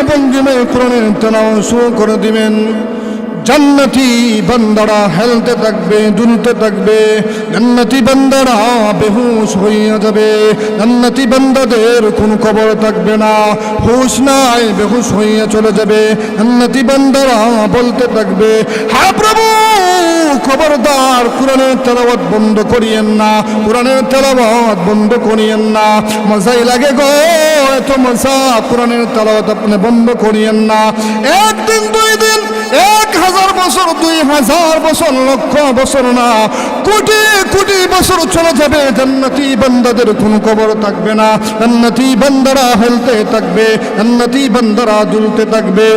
ভঙ্গিমায় কোরআনের তেলাওয়াত শুরু করে দিবেন। জান্নাতি বান্দারা হেলতে থাকবে, দুলতে থাকবে, জান্নাতি বান্দারা বেহুশ হইয়া যাবে, জান্নাতি বান্দাদের কোনো খবর থাকবে না, হুশ নাই, বেহুশ হইয়া চলে যাবে। জান্নাতি বান্দারা বলতে থাকবে, হ্যাঁ প্রভু খবরদার কোরআনের তেলাওয়াত বন্ধ করিয়েন না, কোরআনের তেলাওয়াত বন্ধ করিয়েন না, মজাই লাগে গো এত মজা, কোরআনের তেলাওয়াত আপনি বন্ধ করিয়েন না। একদিন, 2 দিন, 1000 বছর, 2000 বছর, লক্ষ বছর না, কোটি কোটি বছর চলে যাবে, জান্নাতি বান্দাদের কোনো খবর থাকবে না, জান্নাতি বান্দারা হেলতে থাকবে, জান্নাতি বান্দারা দুলতে থাকবে।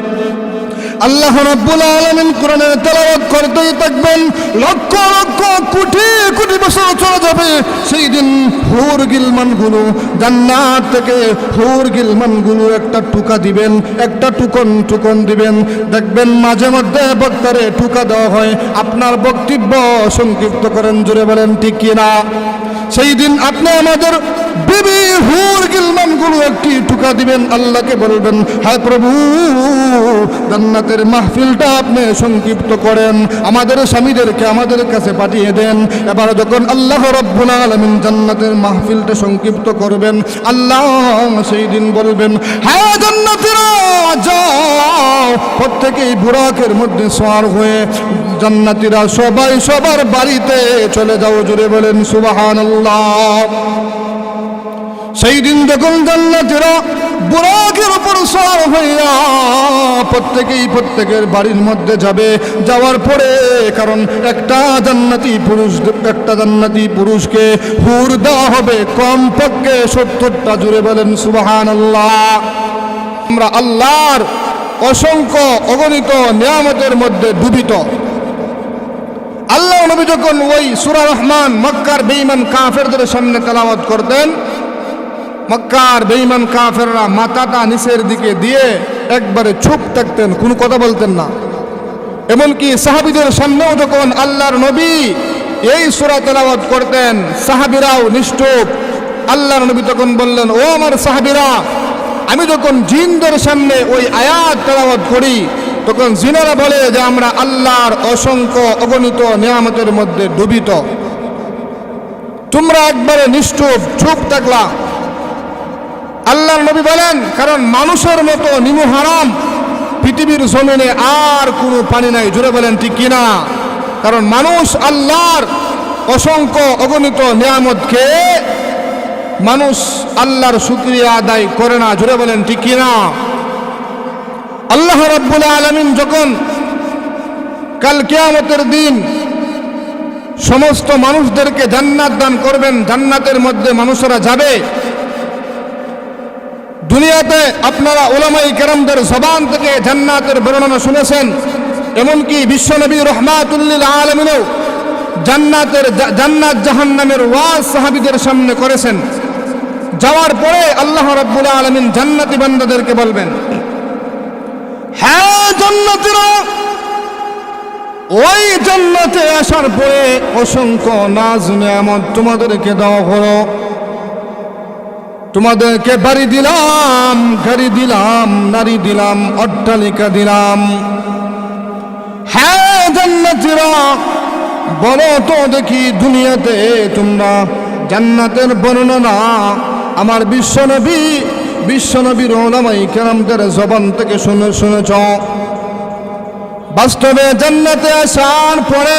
আল্লাহ রাব্বুল আলামিন কোরআনের তেলাওয়াত করতেই থাকবেন, লক্ষ লক্ষ কোটি কোটি বছর চলে যাবে। সেই দিন হুর গিলমানগুলো জান্নাত থেকে, হুর গিলমানগুলো একটা টুকা দিবেন, একটা টুকন দিবেন। দেখবেন মাঝে মধ্যে বক্তারে টুকা দেওয়া হয়, আপনার বক্তব্য সংক্ষিপ্ত করেন, জোরে বলেন ঠিক কিনা। সেই দিন আপনি আমাদের বিবি হুর গিলমানগুলো একটি টুকা দিবেন, আল্লাহকে বলবেন, হ্যাঁ প্রভু জান্নাতের মাহফিলটা আপনি সংক্ষিপ্ত করেন, আমাদের স্বামীদেরকে আমাদের কাছে পাঠিয়ে দেন। এবার যখন আল্লাহ রাব্বুল আলামিন জান্নাতের মাহফিলটা সংক্ষিপ্ত করবেন, আল্লাহ সেই দিন বলবেন, হ্যাঁ জান্নাতীরা যাও, প্রত্যেকেই বুরাকের মধ্যে সওয়ার হয়ে জান্নাতীরা সবাই সবার বাড়িতে চলে যাও, জুড়ে বলেন সুবহানাল্লাহ। সেই দিন যখন জান্নাতীরা বুরাকের উপর সওয়ার হইয়া প্রত্যেকেই প্রত্যেকের বাড়ির মধ্যে যাবে, যাওয়ার পরে কারণ একটা জান্নাতি পুরুষকে হুর দেওয়া হবে কমপক্ষে 70টা, জুড়ে বলেন সুবহানাল্লাহ। আমরা আল্লাহর অসংখ্য অগণিত নিয়ামতের মধ্যে ডুবিত। আল্লাহ নবী যখন ওই সূরা রহমান মক্কার বেঈমান কাফেরদের সামনে তেলাওয়াত করতেন, মক্কার বেঈমান কাফেররা মাথাটা নিচের দিকে দিয়ে একবারে চুপ থাকতেন, কোনো কথা বলতেন না। এমনকি সাহাবীদের সামনেও যখন আল্লাহর নবী এই সূরা তেলাওয়াত করতেন, সাহাবীরাও নিশ্চুপ। আল্লাহর নবী তখন বললেন, ও আমার সাহাবীরা, আমি যখন জিনদের সামনে ওই আয়াত তেলাওয়াত করি, তখন জিনেরা বলে যে আমরা আল্লাহর অসংখ্য অগণিত নিয়ামতের মধ্যে ডুবিত, তোমরা একবারে নিশ্চুপ, চুপ থাকলা। আল্লাহর নবী বলেন, কারণ মানুষের মতো নিমু হারাম পৃথিবীর জমিনে আর কোনো পানি নাই, জুড়ে বলেন ঠিক কিনা। কারণ মানুষ আল্লাহর অসংখ্য অগণিত নিয়ামত খেয়ে মানুষ আল্লাহর শুকরিয়া আদায় করে না, জুড়ে বলেন ঠিক কিনা। আল্লাহ রাব্বুল আলামিন যখন কাল কিয়ামতের দিন সমস্ত মানুষদেরকে জান্নাত দান করবেন, জান্নাতের মধ্যে মানুষেরা যাবে। দুনিয়াতে আপনারা উলামায়ে কেরামদের জবান থেকে জান্নাতের বর্ণনা শুনেছেন, এমনকি বিশ্বনবী রাহমাতুল লিল আলামিনও জান্নাত জাহান্নামের ওয়াজ সাহাবীদের সামনে করেছেন। যাওয়ার পরে আল্লাহ রাব্বুল আলামিন জান্নাতি বান্দাদেরকে বলবেন, হ্যাঁ জান্নাতীরা, ওই জান্নাতে আসার পরে অসংখ্য নাজ নিয়ামত তোমাদেরকে দেওয়া হলো, তোমাদেরকে বাড়ি দিলাম, গাড়ি দিলাম, নারী দিলাম, অট্টালিকা দিলাম। হ্যাঁ জান্নাতীরা, বলো তো দেখি দুনিয়াতে তোমরা জান্নাতের বর্ণনা আমার বিশ্বনবীর উলামায়ে কেরামদের জবান থেকে শুনেছ। বাস্তবে জান্নাতে আসার পরে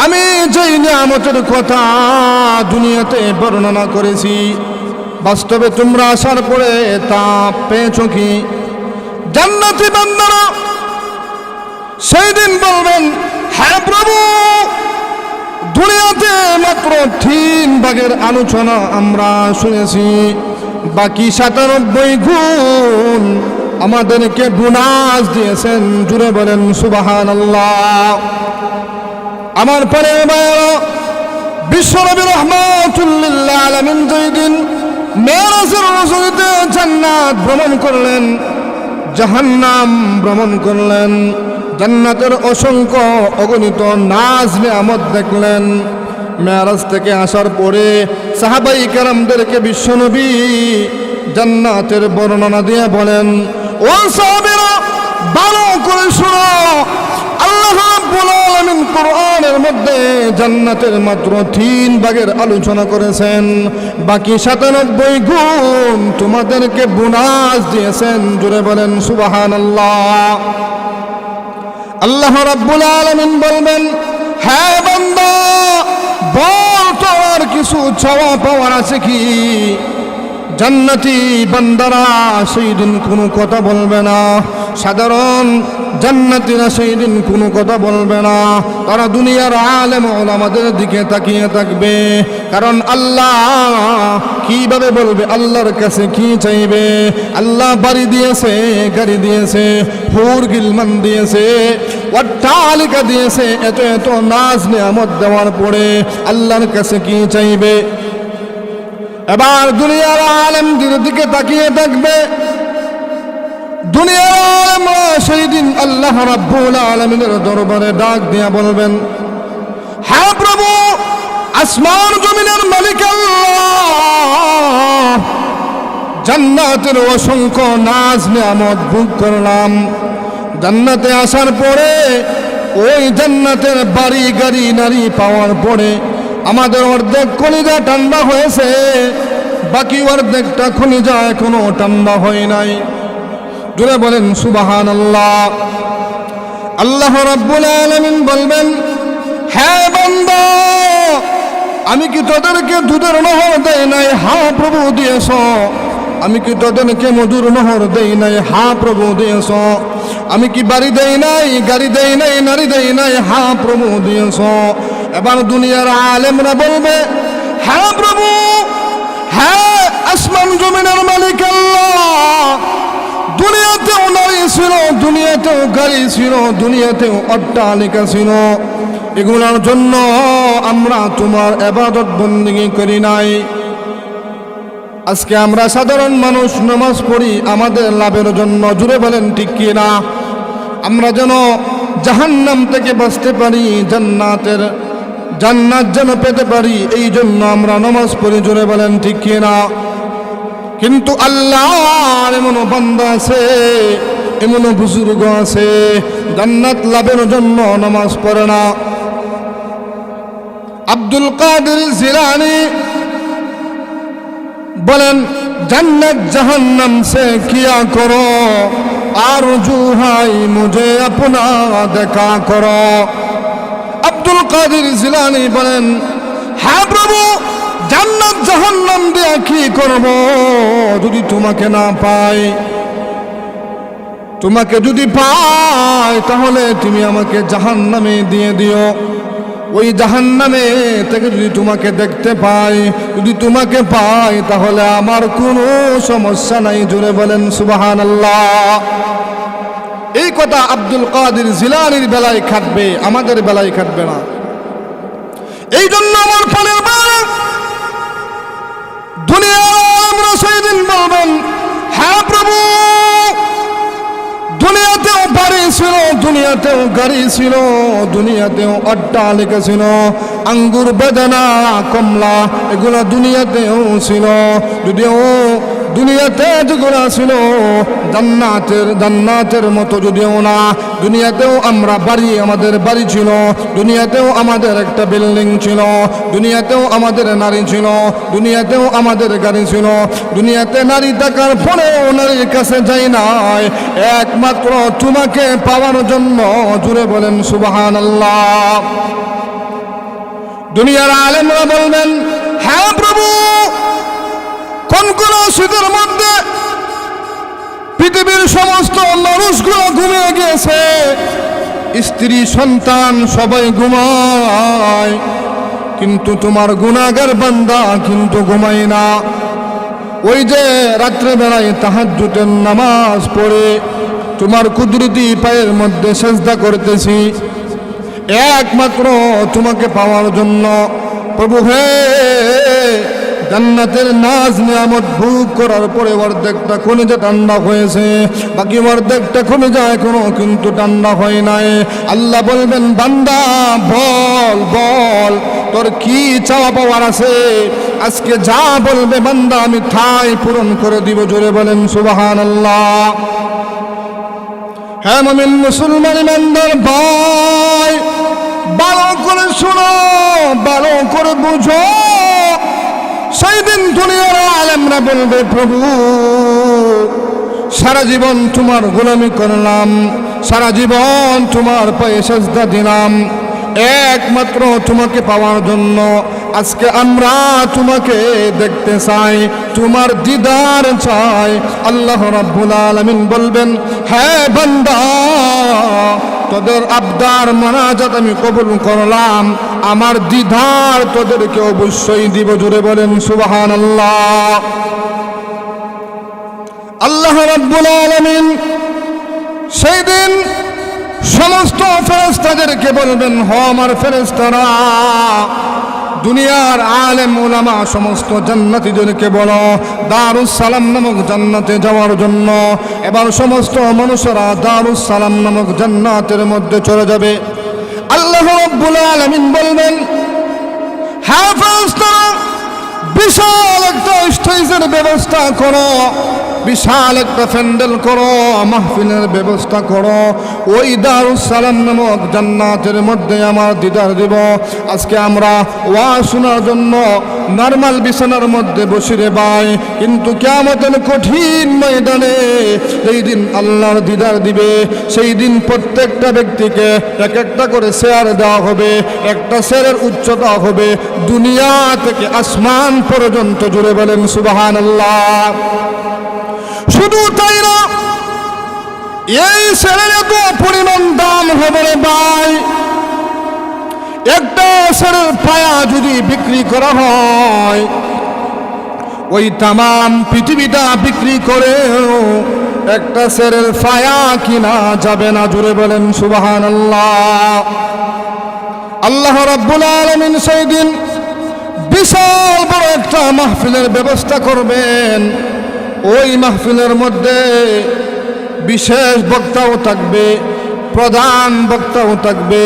আমি যেই নিয়ামতের কথা দুনিয়াতে বর্ণনা করেছি, বাস্তবে তোমরা আসার পরে তা পেয়েছো কি? জান্নাতি বান্দারা সেই দিন বলবেন, হ্যাঁ প্রভু, দুনিয়াতে মাত্র 3 ভাগের আলোচনা আমরা শুনেছি, বাকি 97 গুণ আমাদেরকে বোনাস দিয়েছেন, জুড়ে বলেন সুবহানাল্লাহ। আমার পরে বিশ্বনবী রাহমাতুল লিল আলামিন যেই দিন মেরাজের রাজনীতে জান্নাত ভ্রমণ করলেন, জাহান্নাম ভ্রমণ করলেন, জান্নাতের অসংখ্য অগণিত নাজ নিয়ামত দেখলেন। মেরাজ থেকে আসার পরে সাহাবাই কেরামদেরকে বিশ্বনবী জান্নাতের বর্ণনা দিয়ে বলেন, ও সাহাবীরা ভালো করে শুনো, আল্লাহ রাব্বুল আলামিন কোরআনের মধ্যে জান্নাতের মাত্র 3 ভাগের আলোচনা করেছেন, বাকি 97 গুণ তোমাদেরকে বোনাস দিয়েছেন। জোরে বলেন সুবহানাল্লাহ। আল্লাহ রাব্বুল আলামিন বলবেন, হ্যাঁ বান্দা বল তোর কিছু চাওয়া পাওয়ার আছে কি? জান্নাতি বান্দারা সেই দিন কোনো কথা বলবে না, সাধারণ জান্নাতীরা সেই দিন কোনো কথা বলবে না। তারা দুনিয়ার আলেম ওলামাদের দিকে তাকিয়ে থাকবে, কারণ আল্লাহ কিভাবে বলবে, আল্লাহর কাছে কি চাইবে? আল্লাহ বাড়ি দিয়েছে, গাড়ি দিয়েছে, হুর গিলমান দিয়েছে, অট্টালিকা দিয়েছে, এত এত নাজ নিয়ামত দেওয়ার পরে আল্লাহর কাছে কি চাইবে? এবার দুনিয়ার আলেমদের দিকে তাকিয়ে থাকবে। দুনিয়ার আলেমরা সেই দিন আল্লাহ রাব্বুল আলামিনের দরবারে ডাক দিয়া বলবেন, হ্যাঁ প্রভু, আসমান জমিনের মালিক আল্লাহ, জান্নাতের অসংখ্য নাজ নিয়ামত ভোগ করলাম। জান্নাতে আসার পরে ওই জান্নাতের বাড়ি গাড়ি নারী পাওয়ার পরে আমাদের অর্ধেক কলিজা ঠান্ডা হয়েছে, বাকি অর্ধেকটা কলিজা এখনো ঠান্ডা হয় নাই। জোরে বলেন সুবহানাল্লাহ। আল্লাহ রাব্বুল আলামিন বলবেন, হ্যাঁ বান্দা, আমি কি তোদেরকে দুধের নহর দেই নাই? হ্যাঁ প্রভু দিয়েছ। আমি কি তোদেরকে মধুর নহর দেই নাই? হ্যাঁ প্রভু দিয়েছ। আমি কি বাড়ি দেই নাই, গাড়ি দেই নাই, নারী দেই নাই? হ্যাঁ প্রভু দিয়েছ। এবার দুনিয়ার আলেমরা বলবে, হ্যাঁ প্রভু, হ্যাঁ আসমান জমিনের মালিক আল্লাহ, দুনিয়াতেও নারী ছিল, দুনিয়াতেও গাড়ি ছিল, দুনিয়াতেও অট্টালিকা ছিল, এগুলোর জন্য আমরা তোমার ইবাদত বন্দেগী করি নাই। আজকে আমরা সাধারণ মানুষ নামাজ পড়ি আমাদের লাভের জন্য। জুড়ে বলেন ঠিক কি না? আমরা যেন জাহান্নাম থেকে বাঁচতে পারি, জান্নাত যেন পেতে পারি, এই জন্য আমরা নামাজ পড়ি। জুড়ে বলেন ঠিক কি না? কিন্তু আল্লাহর এমন বান্দা আছে, এমন বুজুর্গ আছে, জান্নাত লাভের জন্য নামাজ পড়ে না। আব্দুল কাদের জিলানী বলেন, जन्नत जहन्नम से किया करो आरजू हाय मुझे अपना देखा करो। আব্দুল কাদের জিলানী বলেন, হ্যাঁ প্রভু, জান্নাত জাহান্নাম দিয়ে কি করব যদি তোমাকে না পাই? তোমাকে যদি পাই তাহলে তুমি আমাকে জাহান্নামে দিয়ে দিও। ওই জাহান্নামে থেকে যদি তোমাকে দেখতে পাই, যদি তোমাকে পাই, তাহলে আমার কোনো সমস্যা নাই। জোরে বলেন সুবহানাল্লাহ। এই কথা আব্দুল কাদের জিলানীর বেলায় খাটবে, আমাদের বেলায় খাটবে না। এই জন্য আমার প্রাণের বাবা, দুনিয়ার আমরা সেদিন বলবেন, হ্যাঁ প্রভু, দুনিয়াতেও বাড়ি ছিল, দুনিয়াতেও গাড়ি ছিল, দুনিয়াতেও অট্টালিকা ছিল, আঙ্গুর বেদানা কমলা এগুলো দুনিয়াতেও ছিল। যদিও দুনিয়াতে যেগুলো ছিল জান্নাতের মতো যদিও না, দুনিয়াতেও আমরা বাড়ি, আমাদের বাড়ি ছিল, দুনিয়াতেও আমাদের একটা বিল্ডিং ছিল, দুনিয়াতেও আমাদের নারী ছিল, দুনিয়াতেও আমাদের গাড়ি ছিল। দুনিয়াতে নারী থাকার পরেও নারীর কাছে যাই নাই একমাত্র তোমাকে পাওয়ার জন্য। জুড়ে বলেন সুবহানাল্লাহ। দুনিয়ার আলেমরা বলবেন, হ্যাঁ প্রভু, কোন কোন শীতের মধ্যে পৃথিবীর সমস্ত মানুষগুলো ঘুমিয়ে গিয়েছে, স্ত্রী সন্তান সবাই ঘুমায়, কিন্তু তোমার গুনাহগার বান্দা কিন্তু ঘুমায় না। ওই যে রাত্রে বেলায় তাহাজ্জুদের নামাজ পড়ে তোমার কুদরতি পায়ের মধ্যে সেজদা করতেছি একমাত্র তোমাকে পাওয়ার জন্য। প্রভু হে, জান্নাতের নাজ নিয়ামত ভোগ করার পরে অর্ধেকটা কলিজা ঠান্ডা হয়েছে, বাকি অর্ধেকটা কলিজা এখনো কিন্তু ঠান্ডা হয় নাই। আল্লাহ বলবেন, বান্দা বল বল, তোর কি চাওয়া পাওয়ার আছে আজকে যা বলবে বান্দা আমি তাই পূরণ করে দিব। জোরে বলেন সুবহানাল্লাহ। হ্যাঁ মুমিন মুসলমান ইমানদার ভাই, ভালো করে শোনো, ভালো করে বুঝো। সেই দিন দুনিয়ার আলেমরা বলবে প্রভু সারা জীবন তোমার গোলামি করলাম, সারা জীবন তোমার পায়ে সেজদা দিলাম একমাত্র তোমাকে পাওয়ার জন্য। আজকে আমরা তোমাকে দেখতে চাই, তোমার দিদার চাই। আল্লাহ রাব্বুল আলামিন বলবেন হ্যাঁ বান্দা, তোদের আবদার মোনাজাত আমি কবুল করলাম, আমার দিদার তোদেরকে অবশ্যই দিব। জোরে বলেন সুবহানাল্লাহ। আল্লাহ রাব্বুল আলামিন সেই দিন সমস্ত ফেরেশতাদেরকে বলবেন হ আমার ফেরেশতারা, দুনিয়ার আলেম ওলামা সমস্ত জান্নাতীদেরকে বলো দারুস সালাম নামক জান্নাতে যাওয়ার জন্য। এবার সমস্ত মানুষেরা দারুস সালাম নামক জান্নাতের মধ্যে চলে যাবে। আল্লাহ রাব্বুল আলামিন বলবেন হ্যাঁ ফেরেশতারা, বিশাল একটা স্টেজের ব্যবস্থা করো, বিশাল একটা প্যান্ডেল করো, মাহফিলের ব্যবস্থা করো। ওই দারুস সালাম নামক জান্নাতের মধ্যে আমার দিদার দিব। আজকে আমরা ওয়াজ শোনার জন্য নরমাল বিছানার মধ্যে বসে রে ভাই, কিন্তু কিয়ামতের কঠিন ময়দানে সেই দিন আল্লাহর দিদার দিবে। সেই দিন প্রত্যেকটা ব্যক্তিকে এক একটা করে চেয়ার দেওয়া হবে, একটা চেয়ারের উচ্চতা হবে দুনিয়া থেকে আসমান পর্যন্ত। জুড়ে বলেন সুবহানাল্লাহ। শুধু তাই না, এই ছেলের এত পরিমাণ দাম হবে রে ভাই, একটা ছেলের পায়া যদি বিক্রি করা হয় ওই তামাম পৃথিবীটা বিক্রি করে একটা ছেলের পায়া কিনা যাবে না। জুড়ে বলেন সুবহানাল্লাহ। আল্লাহ রাব্বুল আলামিন সেই দিন বিশাল বড় একটা মাহফিলের ব্যবস্থা করবেন। ওই মাহফিলের মধ্যে বিশেষ বক্তাও থাকবে, প্রধান বক্তাও থাকবে।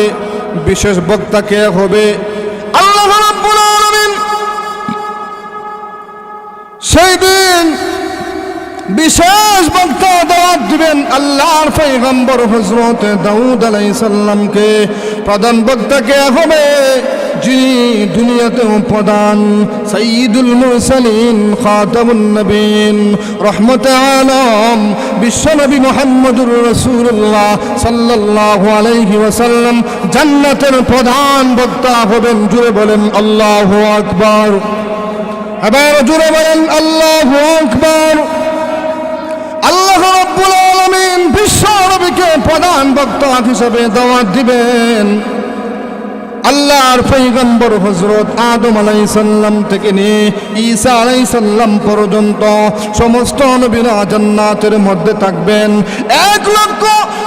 বিশেষ বক্তা কে হবে? আল্লাহ রাব্বুল আলামিন সেই দিন বিশেষ বক্তা দাওয়াত দিবেন আল্লাহর পয়গম্বর হযরত দাউদ আলাইহিস সালামকে। প্রধান বক্তা কে হবে? যিনি দুনিয়াতেও প্রধান, সাইয়্যিদুল মুরসালিন, খাতামুন নবীন, রহমতে আলম বিশ্বনবী মুহাম্মদুর রাসূলুল্লাহ সাল্লাল্লাহু আলাইহি ওয়াসাল্লাম জান্নাতের প্রধান বক্তা হবেন। জুড়ে বলেন আল্লাহু আকবার। এবার জুড়ে বলেন আল্লাহু আকবার। আল্লাহ রাব্বুল আলামিন বিশ্ব নবীকে প্রধান বক্তা হিসেবে দাওয়াত দিবেন। আল্লাহর পয়গম্বর হযরত আদম আলাইহিস সালাম থেকে নিয়ে ঈসা আলাইহিস সালাম পর্যন্ত সমস্ত নবীরা জান্নাতের মধ্যে থাকবেন। 1 লক্ষ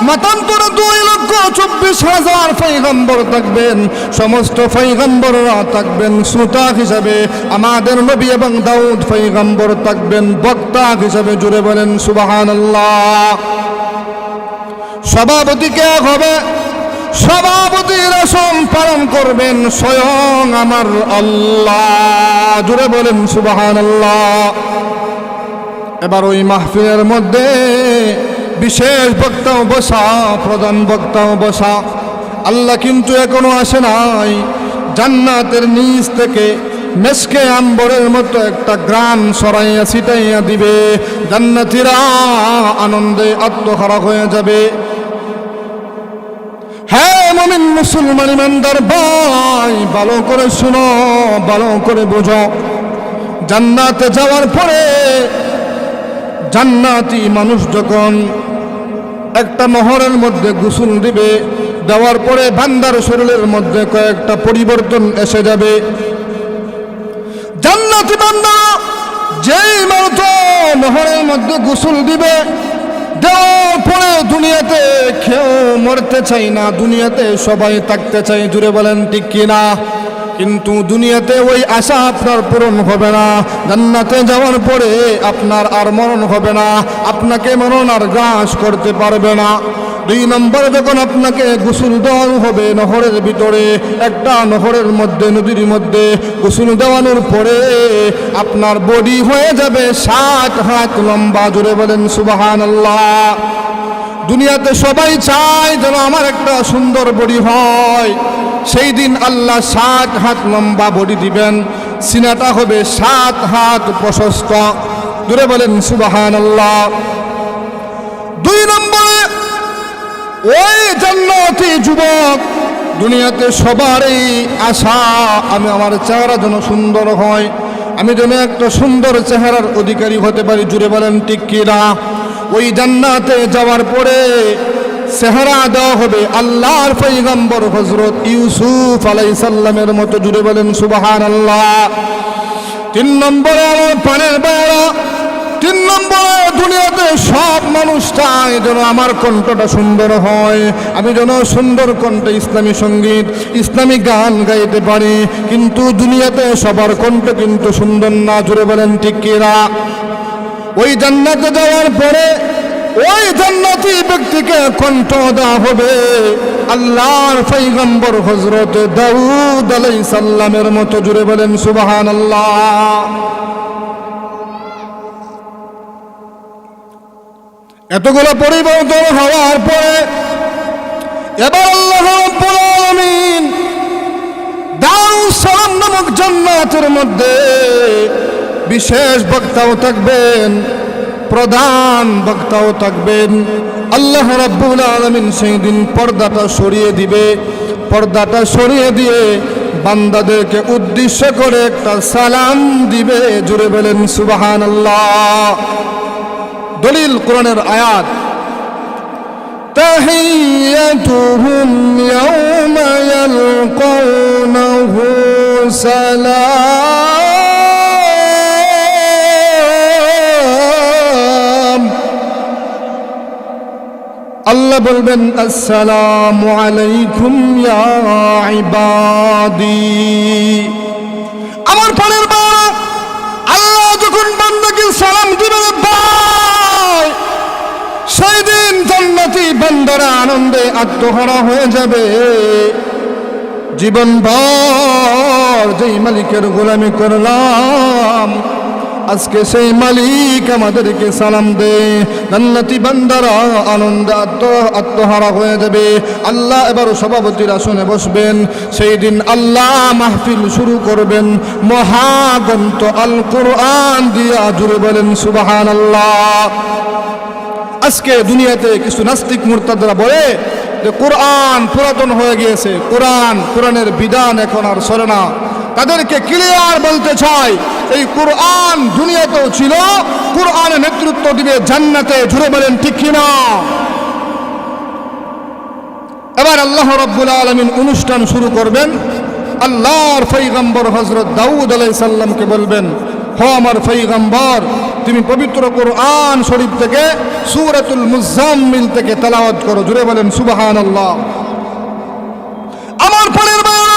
মতান্তরে 2,24,000 পয়গম্বর থাকবেন। সমস্ত পয়গম্বররা থাকবেন শ্রোতা হিসাবে, আমাদের নবী এবং দাউদ পয়গম্বর থাকবেন বক্তা হিসাবে। জুড়ে বলেন সুবহানাল্লাহ। সভাপতি কে হবে? সভাপতির আসন পালন করবেন স্বয়ং আমার আল্লাহ। জুড়ে বলেন সুবহানাল্লাহ। এবার ওই মাহফিলের মধ্যে বিশেষ বক্তাও বসা, প্রধান বক্তাও বসা। আল্লাহ কিন্তু এখনো আসে নাই। জান্নাতের নিচ থেকে মেসকে আম্বরের মতো একটা গ্রাম সরাইয়া ছিটাইয়া দিবে। জান্নাতীরা আনন্দে আত্মহারা হয়ে যাবে। হ্যাঁ মুমিন মুসলমান ইমানদার ভাই, ভালো করে শুনো, ভালো করে বোঝো। জান্নাতে যাওয়ার পরে জান্নাতি মানুষ যখন একটা নহরের মধ্যে গোসল দিবে, দেওয়ার পরে বান্দার শরীরের মধ্যে কয়েকটা পরিবর্তন এসে যাবে। জান্নাতি বান্দা যেই মতো নহরের মধ্যে গোসল দিবে, দেওয়ার পরে দুনিয়াতে কেউ মরতে চাই না, দুনিয়াতে সবাই থাকতে চাই। জুড়ে বলেন ঠিক কিনা? কিন্তু দুনিয়াতে ওই আশা আপনার পূরণ হবে না। জান্নাতে যাওয়ার পরে আপনার আর মরণ হবে না, আপনাকে মরণ আর গ্রাস করতে পারবে না। 2 নম্বরে যখন আপনাকে গোসল দেওয়ানো হবে নহরের ভিতরে, একটা নহরের মধ্যে, নদীর মধ্যে গোসল দেওয়ানোর পরে আপনার বডি হয়ে যাবে 7 হাত লম্বা। জোরে বলেন সুবহানাল্লাহ। দুনিয়াতে সবাই চায় যেন আমার একটা সুন্দর বডি হয়। সেই দিন আল্লাহ 7 হাত লম্বা বডি দিবেন, সিনাটা হবে 7 হাত প্রশস্ত। জোরে বলেন সুবহানাল্লাহ। 2 নম্বরে ওই জান্নাতি যুবক, দুনিয়াতে সবারই আশা আমি আমার চেহারা যেন সুন্দর হয়, আমি যেন একটা সুন্দর চেহারার অধিকারী হতে পারি। জুড়ে বলেন ঠিক কিনা? ওই জান্নাতে যাওয়ার পরে চেহারা দেওয়া হবে আল্লাহর পয়গম্বর হযরত ইউসুফ আলাইহিস সালামের মতো। জুড়ে বলেন সুবহানাল্লাহ। 3 নম্বরে আমার পানের বেড়া, 3 নম্বরে দুনিয়াতে সব মানুষ চায় যেন আমার কণ্ঠটা সুন্দর হয়, আমি যেন সুন্দর কণ্ঠে ইসলামী সঙ্গীত, ইসলামী গান গাইতে পারি। কিন্তু দুনিয়াতে সবার কণ্ঠ কিন্তু সুন্দর না। জুড়ে বলেন ঠিক কিনা? ওই জান্নাতে যাওয়ার পরে ওই জান্নাতি ব্যক্তিকে কণ্ঠ দেওয়া হবে আল্লাহর পয়গম্বর হযরত দাউদ আলাইহিস সালামের মতো। জুড়ে বলেন সুবহানাল্লাহ। এতগুলো পরিবর্তন হওয়ার পরে এবার আল্লাহ রাব্বুল আলামিন দারুস সালাম নামক জান্নাতের মধ্যে বিশেষ বক্তাও থাকবেন, প্রধান বক্তাও থাকবেন। আল্লাহ রাব্বুল আলামিন সেই দিন পর্দাটা সরিয়ে দিবে, পর্দাটা সরিয়ে দিয়ে বান্দাদেরকে উদ্দেশ্য করে একটা সালাম দিবে। জুড়ে বলেন সুবহানাল্লাহ। দলিল কোরআনের আয়াত, তাহিয়াতুহুম ইয়াওমা ইয়ালকাউনাহু সালাম। আল্লাহ বলবেন আসসালামু আলাইকুম ইয়া ইবাদি। আমার পরের বার আল্লাহ যখন বান্দাকে সালাম দিবেন সেই দিন জান্নাতি বান্দারা আনন্দে আত্মহারা হয়ে যাবে। জীবনভর যেই মালিকের গোলামি করলাম আজকে সেই মালিক আমাদেরকে সালাম দেয়। জান্নাতি বান্দারা আনন্দে আত্মহারা হয়ে যাবে। আল্লাহ এবার সভাপতির আসনে বসবেন। সেই দিন আল্লাহ মাহফিল শুরু করবেন মহাগ্রন্থ আল কোরআন দিয়া। জুড়ে বলেন সুবহানাল্লাহ। আজকে দুনিয়াতে কিছু নাস্তিক মুরতাদরা বলে যে কোরআন পুরাতন হয়ে গিয়েছে, কোরআনের বিধান এখন আর চলে না। তাদেরকে ক্লিয়ার বলতে চাই, এই কোরআন দুনিয়াতেও ছিল, কোরআনের নেতৃত্ব দিবে জান্নাতে। জুড়ে বলেন ঠিক কিনা? এবার আল্লাহ রাব্বুল আলামিন অনুষ্ঠান শুরু করবেন। আল্লাহর পয়গম্বর হযরত দাউদ আলাইহিস সালামকে বলবেন, ও আমার পয়গম্বর, তুমি পবিত্র কোরআন শরীফ থেকে সূরাতুল মুজাম্মিল থেকে তেলাওয়াত করো। জুড়ে বলেন সুবহানাল্লাহ। আমার পরের বার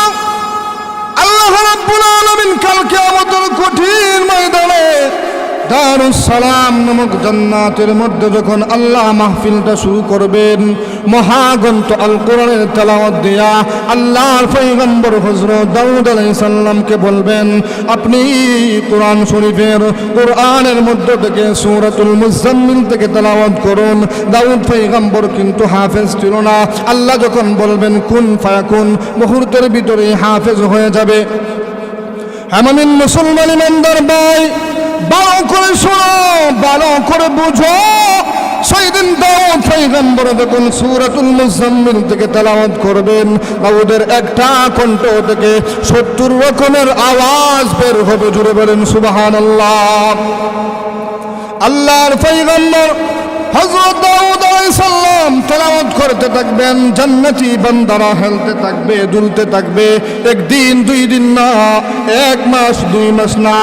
আল্লাহ রাব্বুল আলামিন কাল কিয়ামতের কঠিন ময়দানে দারুস সালাম নামক জান্নাতের মধ্যে যখন আল্লাহ মাহফিলটা শুরু করবেন মহাগ্রন্থ আল কোরআনের তেলাওয়াত দিয়া, আল্লাহর পয়গম্বর হযরত দাউদ আলাইহিস সালামকে বলবেন, আপনি কোরআন শরীফের কোরআনের মধ্যে থেকে সূরাতুল মুজাম্মিল থেকে তেলাওয়াত করুন। দাউদ পয়গম্বর কিন্তু হাফেজ ছিল না। আল্লাহ যখন বলবেন কুন ফায়াকুন, মুহূর্তের ভিতরে হাফেজ হয়ে যাবে। হামামিন মুসলমান ইমানদার ভাই, ভালো করে শোনো, ভালো করে বুঝো। সেই দিন দাউদ পয়গম্বর যখন সূরাতুল মুজাম্মিল থেকে তেলাওয়াত করবেন, দাউদের একটা কণ্ঠ থেকে 70 রকমের আওয়াজ বের হবে। জুড়ে বলেন সুবহানাল্লাহ। আল্লাহর পয়গম্বর হযরত দাউদ আলাইহিস সালাম তেলাওয়াত করতে থাকবেন, জান্নাতি বান্দারা হেলতে থাকবে, দুলতে থাকবে। একদিন 2 দিন না, 1 মাস 2 মাস না,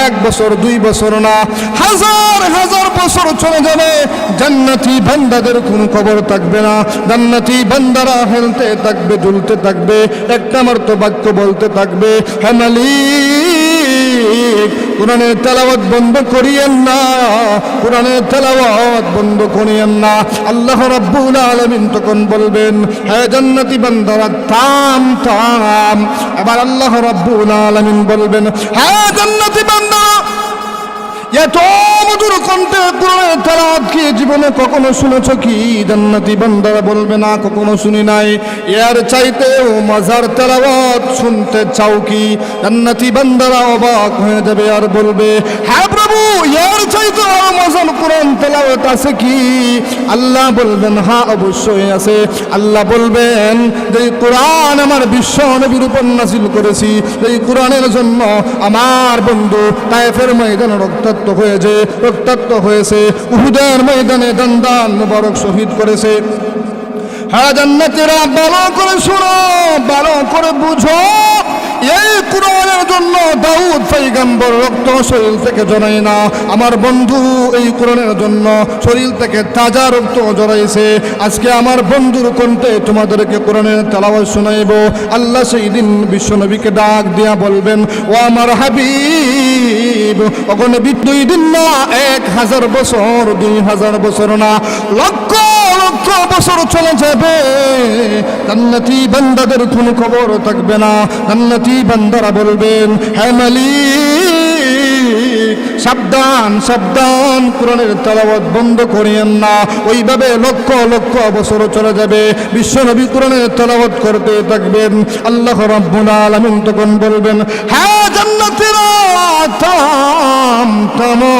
1 বছর 2 বছর না, হাজার হাজার বছর চলে যাবে, জান্নাতি বান্দাদের কোনো খবর থাকবে না। জান্নাতি বান্দারা হেলতে থাকবে, দুলতে থাকবে, একটা মাত্র বাক্য বলতে থাকবে, হে মালিক কোরআনের তেলাওয়াত বন্ধ করিয়েন না, কোরআনের তেলাওয়াত বন্ধ করিয়েন না। আল্লাহ রাব্বুল আলামিন তখন বলবেন, হে জান্নাতি বান্দারা থাম থাম। এবার আল্লাহ রাব্বুল আলামিন বলবেন, হে জান্নাতি বান্দারা, এত মধুর কণ্ঠে কোরআনের তেলাওয়াত কি জীবনে কখনো শুনেছ কি? জান্নাতি বান্দারা বলবে, না, কখনো শুনি নাই। এর চাইতেও মজার তেলাওয়াত শুনতে চাও কি? জান্নাতি বান্দারা অবাক হয়ে যাবে আর বলবে, হ্যাঁ প্রভু, এর চাইতেও মজার কোরআন তেলাওয়াত আছে কি? আল্লাহ বলবেন, হ্যাঁ অবশ্যই আছে। আল্লাহ বলবেন, যে কোরআন আমার বিশ্ব নবীর উপর নাযিল করেছি, এই কোরআনের জন্য আমার বন্ধু তায়েফের ময়দানে রক্তাক্ত হয়েছে, উহুদের ময়দানে দান মুবারক শহীদ করেছে। হ্যাঁ জান্নাতীরা, ভালো করে শোনো, ভালো করে বুঝো, এই কোরআনের জন্য দাউদ পয়গম্বর রক্ত শরীর থেকে জড়ায় না, আমার বন্ধু এই কোরআনের জন্য শরীর থেকে তাজা রক্ত জড়াইছে। আজকে আমার বন্ধুর কণ্ঠে তোমাদেরকে কোরআনের তেলাওয়াত শোনাইব। আল্লাহ সেই দিন বিশ্বনবীকে ডাক দিয়া বলবেন, ও আমার হাবিব, ওখানে 2 দিন না, 1000 বছর, 2000 বছর না, লক্ষ লক্ষ বছর চলে যাবে, জান্নাতি বান্দাদের কোনো খবর থাকবে না। জান্নাতি বান্দারা বলবেন, হে মালিক, সাবধান সাবধান, কোরআনের তেলাওয়াত বন্ধ করিয়েন না। ওইভাবে লক্ষ লক্ষ বছর চলে যাবে, বিশ্বনবী কোরআনের তেলাওয়াত করতে থাকবেন। আল্লাহ রাব্বুল আলামিন তখন বলবেন, হ্যাঁ জান্নাতীরা থাম থামো।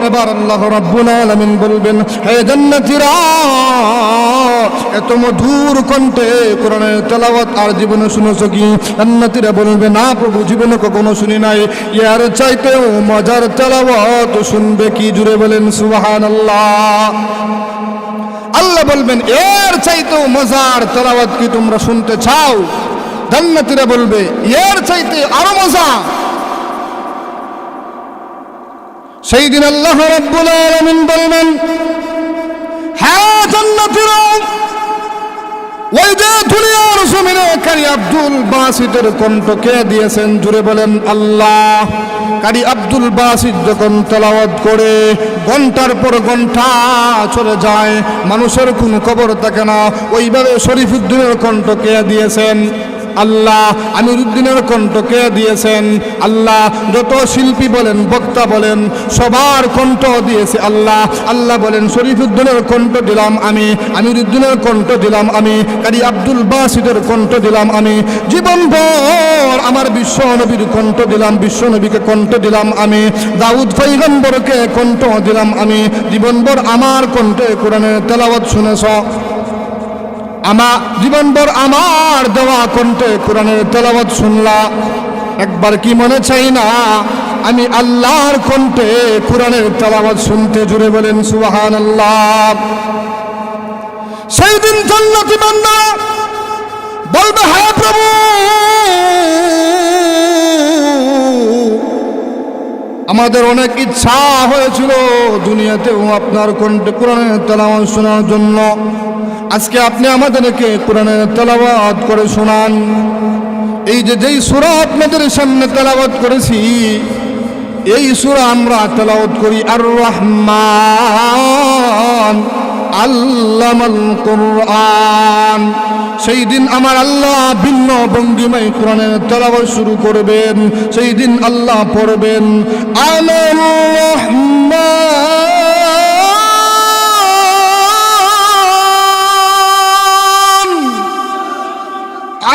এবার আল্লাহ রাব্বুল আলামিন বলবেন, হে জান্নাতীরা, এত মধুর কণ্ঠে কোরআনের তেলাওয়াত আর জীবনে শুনেছো কি? জান্নাতীরা বলবে, না প্রভু, জীবনে কখনো শুনি নাই। এর চাইতেও মজার তেলাওয়াত শুনবে কি? জুড়ে বলেন সুবহানাল্লাহ। আল্লাহ বলবেন, এর চাইতেও মজার তেলাওয়াত কি তোমরা শুনতে চাও? জান্নাতীরা বলবে, এর চাইতে আরো মজা। সেই দিন আল্লাহ রাব্বুল আলামিন বলবেন, হ্যাঁ জান্নাতীরা, ওই যে দুনিয়ার জমিনে কারি আব্দুল বাসিতের কণ্ঠ কে দিয়েছেন? জুড়ে বলেন আল্লাহ। কারি আব্দুল বাসিত যখন তেলাওয়াত করে ঘন্টার পর ঘন্টা চলে যায়, মানুষের কোনো খবর থাকে না, ওইভাবে শরীফুদ্দিনের কণ্ঠ কে দিয়েছেন? আল্লাহ। আমিরুদ্দিনের কণ্ঠ কে দিয়েছেন? আল্লাহ। যত শিল্পী বলেন, বক্তা বলেন, সবার কণ্ঠ দিয়েছে আল্লাহ। আল্লাহ বলেন, শরীফুদ্দিনের কণ্ঠ দিলাম আমি, আমিরুদ্দিনের কণ্ঠ দিলাম আমি, কারি আব্দুল বাসিতের কণ্ঠ দিলাম আমি, জীবনভর আমার বিশ্ব নবীর কণ্ঠ দিলাম, বিশ্ব নবীকে কণ্ঠ দিলাম আমি, দাউদ পয়গম্বরকে কণ্ঠ দিলাম আমি, জীবনভর আমার কণ্ঠে কোরআনের তেলাওয়াত শুনেছ। আমার জীবনভর আমার দেওয়া কণ্ঠে কোরআনের তেলাওয়াত শুনলা। একবার কি মনে চাই না আমি আল্লাহর কণ্ঠে কোরআনের তেলাওয়াত শুনতে? জুড়ে বলেন সুবহানাল্লাহ। সেই দিন জান্নাতি বান্দা বলবে, হে প্রভু, আমাদের অনেক ইচ্ছা হয়েছিল দুনিয়াতেও আপনার কণ্ঠে কোরআনের তেলাওয়াত শোনার জন্য। আজকে আপনি আমাদেরকে কোরআনের তেলাওয়াত করে শোনান। এই যেই সূরা আপনাদের সামনে তেলাওয়াত করেছি, এই সূরা আমরা তেলাওয়াত করি আর রহমান আল্লামাল কুরআন। সেই দিন আমার আল্লাহ ভিন্ন ভঙ্গিমায় কোরআনের তেলাওয়াত শুরু করবেন। সেই দিন আল্লাহ পড়বেন, আনার রহমান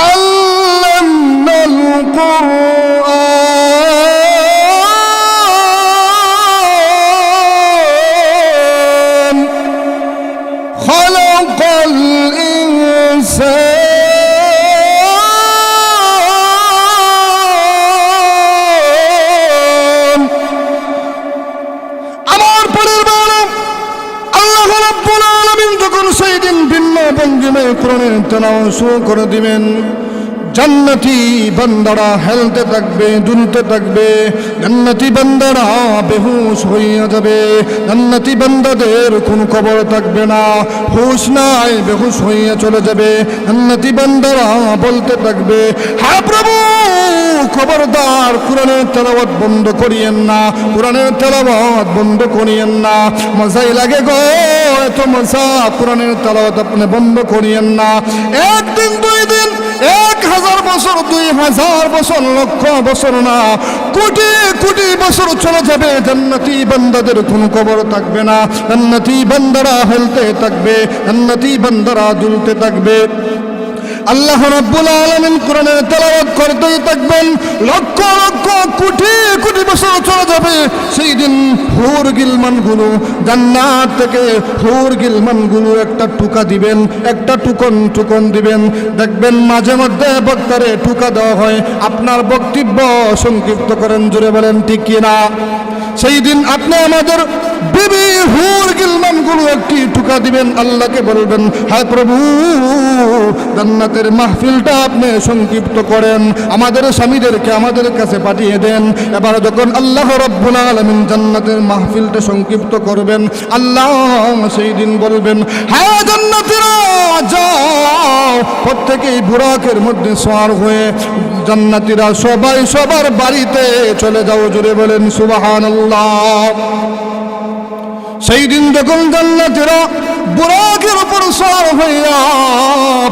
আল্লামাল কুরআন খালাকাল ইনসান। আমার পরিবার আল্লাহ রাব্বুল আলামিন যখন সেই দিন ভিন্ন ভঙ্গিমায় কোরআনের তেলাওয়াত শুরু করে দিবেন, জান্নাতি বান্দারা হেলতে থাকবে, দুলতে থাকবে, জান্নাতি বান্দারা বেহুশ হইয়া যাবে, জান্নাতি বান্দাদের কোনো খবর থাকবে না, হুশ নাই, বেহুশ হইয়া চলে যাবে। জান্নাতি বান্দারা বলতে থাকবে, হ্যাঁ প্রভু, খবরদার কোরআনের তেলাওয়াত বন্ধ করিয়েন না, কোরআনের তেলাওয়াত বন্ধ করিয়েন না। মজাই লাগে গো, এত মজা, কোরআনের তেলাওয়াত আপনি বন্ধ করিয়েন না। একদিন, 2 দিন, 1000 বছর, 2000 বছর, লক্ষ বছর না, কোটি কোটি বছর চলে যাবে, জান্নাতি বান্দাদের কোনো খবর থাকবে না। জান্নাতি বান্দারা হেলতে থাকবে, জান্নাতি বান্দারা দুলতে থাকবে। আল্লাহ রাব্বুল আলামিন কোরআনের তেলাওয়াত করতেই থাকবেন, লক্ষ লক্ষ কোটি কোটি বছর চলে যাবে। সেই দিন হুর গিলমানগুলো জান্নাত থেকে, হুর গিলমানগুলো একটা টুকা দিবেন, একটা টুকন দিবেন। দেখবেন মাঝে মধ্যে বক্তারে টুকা দেওয়া হয়, আপনার বক্তব্য সংক্ষিপ্ত করেন, জোরে বলেন ঠিক কিনা? সেই দিন আপনি আমাদের বিবি হুর গিলমানগুলো একটি টুকা দিবেন, আল্লাহকে বলবেন, হায় প্রভু, জান্নাতের মাহফিলটা আপনি সংক্ষিপ্ত করেন, আমাদের স্বামীদেরকে আমাদের কাছে পাঠিয়ে দেন। এবার যখন আল্লাহ রাব্বুল আলামিন জান্নাতের মাহফিলটা সংক্ষিপ্ত করবেন, আল্লাহ সেই দিন বলবেন, হ্যাঁ জান্নাতীরা যাও, প্রত্যেকেই বুরাকের মধ্যে সওয়ার হয়ে জান্নাতীরা সবাই সবার বাড়িতে চলে যাও, জুড়ে বলেন সুবহানাল্লাহ। সেই দিন যখন জান্নাতীরা বুরাকের উপর সওয়ার হইয়া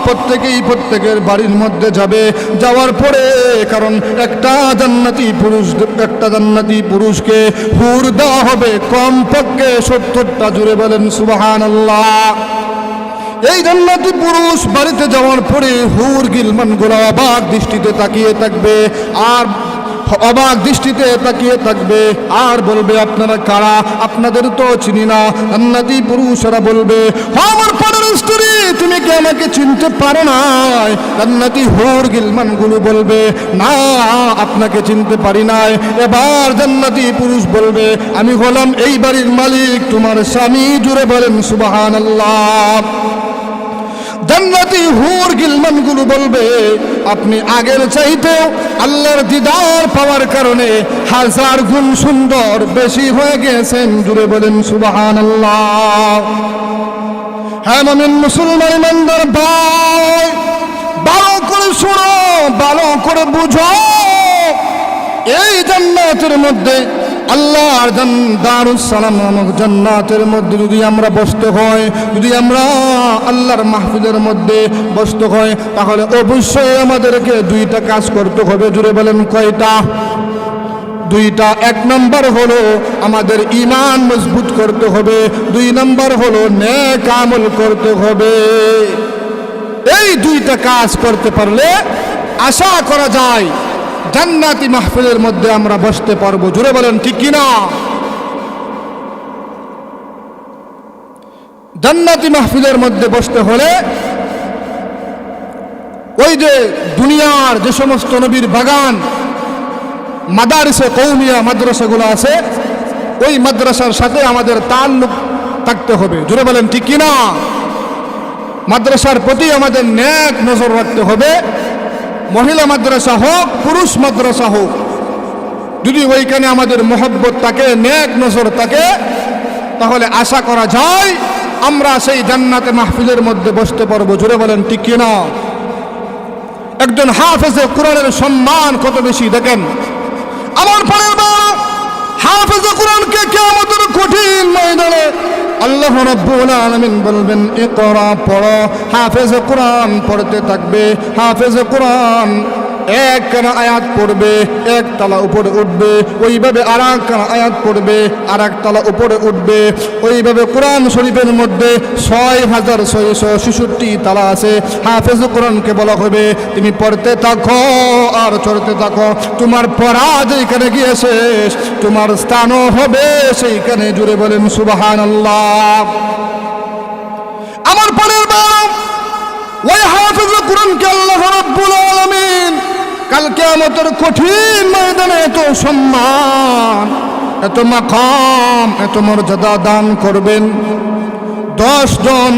প্রত্যেকেই প্রত্যেকের বাড়ির মধ্যে যাবে, যাওয়ার পরে, কারণ একটা জান্নাতি পুরুষকে হুর দেওয়া হবে কমপক্ষে 70টা, জুড়ে বলেন সুবহানাল্লাহ। এই জান্নাতি পুরুষ বাড়িতে যাওয়ার পরে হুর গিলমানগুলো অবাক দৃষ্টিতে তাকিয়ে থাকবে, আর অবাক দৃষ্টিতে তাকিয়ে থাকবে, আর বলবে, আপনারা কারা? আপনাদের তো চিনি না। জান্নাতি পুরুষরা বলবে, আমার পরের স্ত্রী, তুমি কি আমাকে চিনতে পারো না? জান্নাতি হুর গিলমানগুলো বলবে, না, আপনাকে চিনতে পারি নাই। এবার জান্নাতি পুরুষ বলবে, আমি হলাম এই বাড়ির মালিক, তোমার স্বামী, জুড়ে বলেন সুবহানাল্লাহ। জান্নাতি হুর গিলমানগুলো বলবে, আপনি আগের চাইতেও আল্লাহর দিদার পাওয়ার কারণে 1000 গুণ সুন্দর বেশি হয়ে গেছেন, জুড়ে বলেন সুবহানাল্লাহ। হ্যাঁ মুমিন মুসলমান ইমানদার ভাই, ভালো করে শোনো, ভালো করে বুঝো, এই জান্নাতের মধ্যে, আল্লাহর দারুস সালাম নামক জান্নাতের মধ্যে যদি আমরা বসতে হয়, যদি আমরা আল্লাহর মাহফিলের মধ্যে বসতে হয়, তাহলে অবশ্যই আমাদেরকে 2টা কাজ করতে হবে, জুড়ে বলেন কয়টা? 2টা। 1 নম্বর হলো আমাদের ঈমান মজবুত করতে হবে, 2 নম্বর হলো নেক আমল করতে হবে। এই 2টা কাজ করতে পারলে আশা করা যায় জান্নাতি মাহফিলের মধ্যে আমরা বসতে পারবো, জুড়ে বলেন ঠিক কিনা? জান্নাতি মাহফিলের মধ্যে বসতে হলে ওই যে দুনিয়ার যে সমস্ত নবীর বাগান, মাদারিসে কওমিয়া মাদ্রাসাগুলো আছে, ওই মাদ্রাসার সাথে আমাদের তাল্লুক থাকতে হবে, জুড়ে বলেন ঠিক কিনা? মাদ্রাসার প্রতি আমাদের নেক নজর রাখতে হবে। মহিলা মাদ্রাসা হোক, পুরুষ মাদ্রাসা হোক, যদি ওইখানে আমাদের মহব্বত থাকে, নেক নজর থাকে, তাহলে আশা করা যায় আমরা সেই জান্নাতে মাহফিলের মধ্যে বসতে পারবো, জুড়ে বলেন ঠিক কিনা? একজন হাফেজে কোরআনের সম্মান কত বেশি দেখেন। আমার পরের বার হাফেজে কোরআনকে কিয়ামতের কঠিন ময়দানে আল্লাহ রাব্বুল আলামিন বলবেন, ইকরা, পড়ো। হাফেজে কোরআন পড়তে থাকবে, হাফেজে কোরআন এক কানা আয়াত পড়বে, 1 তলা উপরে উঠবে, ওইভাবে আর এক কানা আয়াত পড়বে, আর 1 তলা উপরে উঠবে। ওইভাবে কোরআন শরীফের মধ্যে 6666 তলা আছে। হাফেজ কোরআনকে বলা হবে, তুমি পড়তে থাকো আর চড়তে থাকো, তোমার পড়া যেখানে গিয়ে শেষ, তোমার স্থানও হবে সেইখানে, জুড়ে বলেন সুবহানাল্লাহ। আমার পরের বার ওই হাফেজ কোরআনকে আল্লাহ রাব্বুল আলামিন কাল কিয়ামতের কঠিন ময়দানে এত সম্মান, এত মাকাম, এত মর্যাদা দান করবেন। 10 জন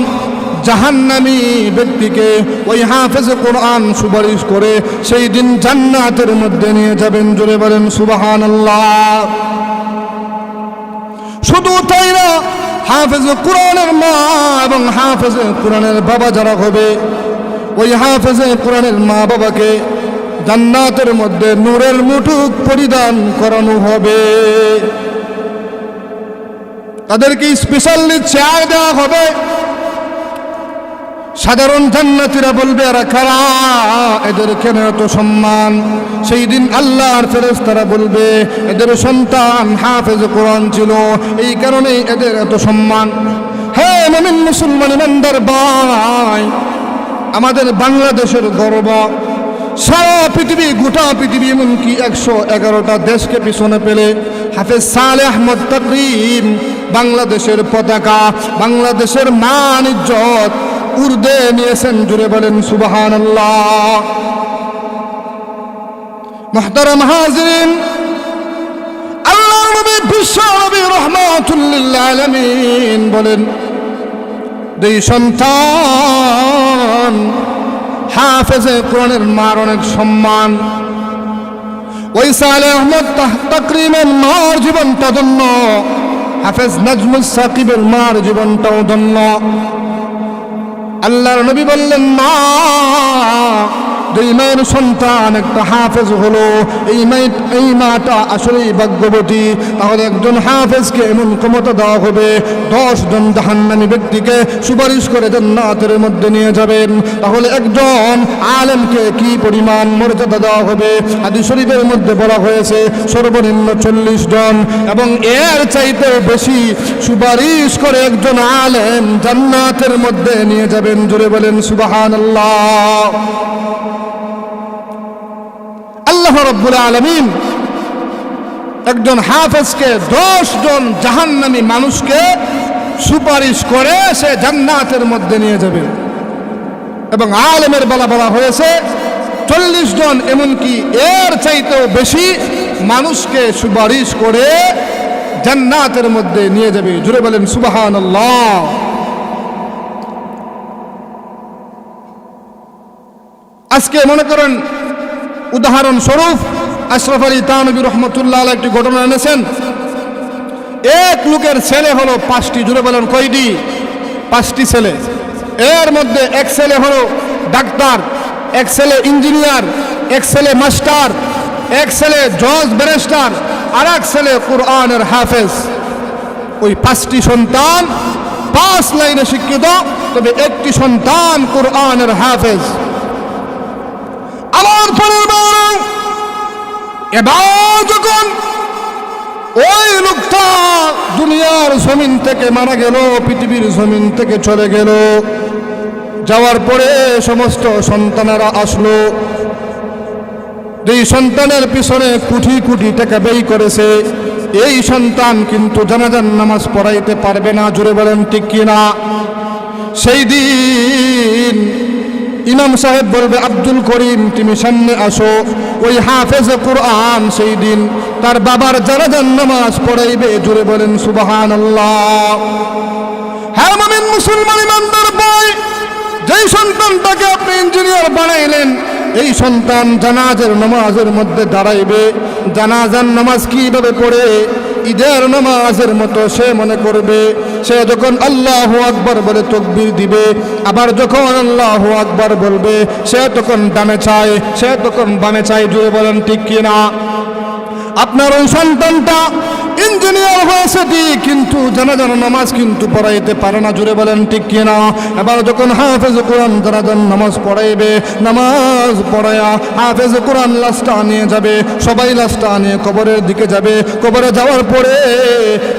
জাহান্নামী ব্যক্তিকে ওই হাফেজ কোরআন সুপারিশ করে সেই দিন জান্নাতের মধ্যে নিয়ে যাবেন, জুড়ে বলেন সুবহানাল্লাহ। শুধু তাই না, হাফেজ কোরআনের মা এবং হাফেজ কোরআনের বাবা যারা হবে, ওই হাফেজ কোরআনের মা বাবাকে জান্নাতের মধ্যে নূরের মুঠুক পরিধান করানো হবে। তাদেরকে স্পেশালি চেয়ার দেওয়া হবে। সাধারণ জান্নাতীরা বলবে এরা কারা, এদের কেন এত সম্মান? সেই দিন আল্লাহর ফেরেশতারা বলবে এদের সন্তান হাফেজ কোরআন ছিল, এই কারণেই এদের এত সম্মান। হে মুমিন মুসলমান ইমানদার ভাই, আমাদের বাংলাদেশের গর্ব, সারা পৃথিবী, গোটা পৃথিবী, এমনকি 111টা দেশকে পিছনে পেলে হাফেজ সালেহ আহমদ তাকরিম বাংলাদেশের পতাকা, বাংলাদেশের মান ইজ্জত উর্দে নিয়েছেন। জুড়ে বলেন সুবহানাল্লাহ। মুহতারাম হাজিরিন, আল্লাহর নবী বিশ্ব নবী রাহমাতুল লিল আলামিন বলেন, দুই সন্তান হাফেজে কোরআনের মার অনেক সম্মান। ওই সালেহ আহমদ তাকরিমের মার জীবনটা ধন্য, হাফেজ নাজমুস সাকিবের মার জীবনটাও ধন্য। আল্লাহর নবী বললেন, মা, দুই মায়ের সন্তান একটা হাফেজ হলো, এই মাটা আসলেই ভাগ্যবতী। তাহলে একজন হাফেজকে এমন ক্ষমতা দেওয়া হবে 10 জন জাহান্নামী ব্যক্তিকে সুপারিশ করে জান্নাতের মধ্যে নিয়ে যাবেন। তাহলে একজন আলেমকে কি পরিমাণ মর্যাদা দেওয়া হবে? হাদিস শরীফের মধ্যে বলা হয়েছে সর্বনিম্ন 40 জন, এবং এর চাইতে বেশি সুপারিশ করে একজন আলেম জান্নাতের মধ্যে নিয়ে যাবেন। জোরে বলেন সুবহানাল্লাহ। আল্লাহ রাব্বুল আলামিন একজন হাফেজকে 10 জন জাহান্নামী মানুষকে সুপারিশ করে সে জান্নাতের মধ্যে নিয়ে যাবে। এবং আলেমের বেলা বলা হয়েছে 40 জন, এমনকি এর চাইতেও বেশি মানুষকে সুপারিশ করে জান্নাতের মধ্যে নিয়ে যাবে। জুড়ে বলেন সুবহানাল্লাহ। আজকে মনে করেন উদাহরণস্বরূপ আশরাফ আলী থানভী রহমতুল্লাহ আলাইহি একটি ঘটনা এনেছেন। এক লোকের ছেলে হলো 5টি। জুড়ে বলেন কয়টি? 5টি ছেলে। এর মধ্যে এক ছেলে হলো ডাক্তার, এক ছেলে ইঞ্জিনিয়ার, এক ছেলে মাস্টার, এক ছেলে জজ ব্যারিস্টার, আর এক ছেলে কোরআনের হাফেজ। ওই 5টি সন্তান 5 লাইনে শিক্ষিত, তবে একটি সন্তান কোরআনের হাফেজ। আমার পরিবার এবার যখন ওই লোকটা দুনিয়ার জমিন থেকে মারা গেল, পৃথিবীর জমিন থেকে চলে গেল, যাওয়ার পরে সমস্ত সন্তানেরা আসলো। যেই সন্তানের পিছনে কোটি কোটি টাকা ব্যয় করেছে, এই সন্তান কিন্তু জানাজার নামাজ পড়াইতে পারবে না। জুড়ে বলেন ঠিক কিনা? সেই দিন ইমাম সাহেব বলবে, আব্দুল করিম তুমি সামনে আসো। ওই হাফেজ কোরআন সেই দিন তার বাবার জানাজার নামাজ পড়াইবে। জুড়ে বলেন সুবহানাল্লাহ। হ্যাঁ মুমিন মুসলমান ইমানদার ভাই, যেই সন্তানটাকে আপনি ইঞ্জিনিয়ার বানাইলেন, এই সন্তান জানাজার নামাজের মধ্যে দাঁড়াইবে। জানাজার নামাজ কিভাবে পড়ে? ঈদের নামাজের মতো সে মনে করবে। সে যখন আল্লাহু আকবার বলে তাকবীর দিবে, আবার যখন আল্লাহু আকবার বলবে সে তখন ডানে চায়, সে তখন বামে চায়। জুড়ে বলেন ঠিক কিনা? আপনার ওই সন্তানটা ইঞ্জিনিয়ার হয়েছে ঠিক, কিন্তু জানাজার নামাজ কিন্তু পড়াইতে পারে না। জুড়ে বলেন ঠিক কিনা? এবার যখন হাফেজ কোরআন জানাজার নামাজ পড়াইবে, নামাজ পড়ায়া হাফেজ কোরআন লাশটা নিয়ে যাবে, সবাই লাশটা নিয়ে কবরের দিকে যাবে। কবরে যাওয়ার পরে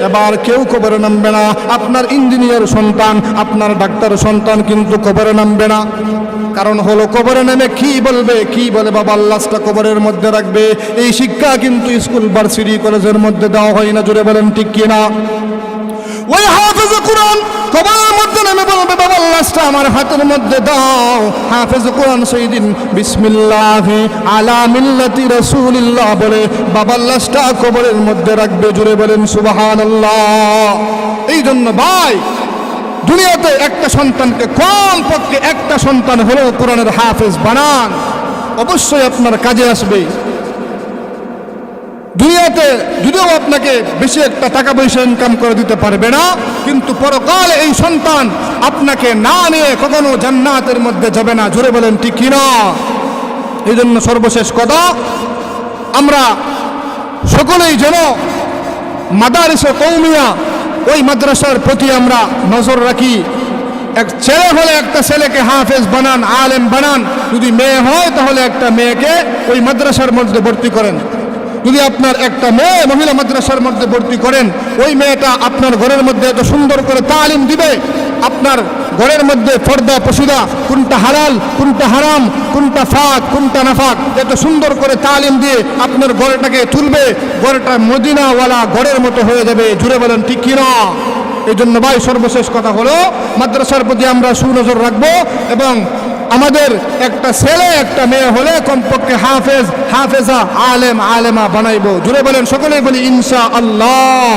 এবার কেউ কবরে নামবে না। আপনার ইঞ্জিনিয়ার সন্তান, আপনার ডাক্তার সন্তান কিন্তু কবরে নামবে না। কারণ হলো কবরে নেমে কি বলবে? কি বলে বাবা লাশটা কবরের মধ্যে রাখবে। এই শিক্ষা কিন্তু স্কুল ভার্সিটি কলেজের মধ্যে দেওয়া হয় না। জুড়ে বলেন ঠিক কিনা? ওই হাফেজ কোরআন কবরের মধ্যে নেমে বলবে, বাবা লাশটা আমার হাতের মধ্যে দাও। হাফেজ কোরআন সেই দিন বিসমিল্লাহি আলা মিল্লাতি রাসূলিল্লাহ বলে বাবার লাশটা কবরের মধ্যে রাখবে। জুড়ে বলেন সুবহানাল্লাহ। এই জন্য ভাই, দুনিয়াতে একটা সন্তানকে, কমপক্ষে একটা সন্তান হলেও কোরআনের হাফেজ বানান, অবশ্যই আপনার কাজে আসবে। দুনিয়াতে যদিও আপনাকে বেশি একটা টাকা পয়সা ইনকাম করে দিতে পারবে না, কিন্তু পরকালে এই সন্তান আপনাকে না নিয়ে কখনো জান্নাতের মধ্যে যাবে না। জোরে বলেন ঠিক কিনা? এই জন্য সর্বশেষ কথা, আমরা সকলেই যেন মাদারিসে কওমিয়া ওই মাদ্রাসার প্রতি আমরা নজর রাখি। এক ছেলে হলে একটা ছেলেকে হাফেজ বানান, আলেম বানান। যদি মেয়ে হয় তাহলে একটা মেয়েকে ওই মাদ্রাসার মধ্যে ভর্তি করেন। যদি আপনার একটা মেয়ে মহিলা মাদ্রাসার মধ্যে ভর্তি করেন, ওই মেয়েটা আপনার ঘরের মধ্যে এত সুন্দর করে তালিম দিবে, আপনার ঘরের মধ্যে পর্দা পশুদা, কোনটা হালাল কোনটা হারাম, কোনটা ফাক কোনটা নাফাক, এত সুন্দর করে তালিম দিয়ে আপনার ঘরটাকে তুলবে, ঘরটা মদিনাওয়ালা ঘরের মতো হয়ে যাবে। জুড়ে বলেন ঠিক কিনা? এই জন্য ভাই সর্বশেষ কথা হলো মাদ্রাসার প্রতি আমরা সুনজর রাখবো এবং আমাদের একটা ছেলে একটা মেয়ে হলে কমপক্ষে হাফেজ হাফেজা আলেম আলেমা বানাইবো। জুড়ে বলেন সকলেই বলি ইনশাআল্লাহ।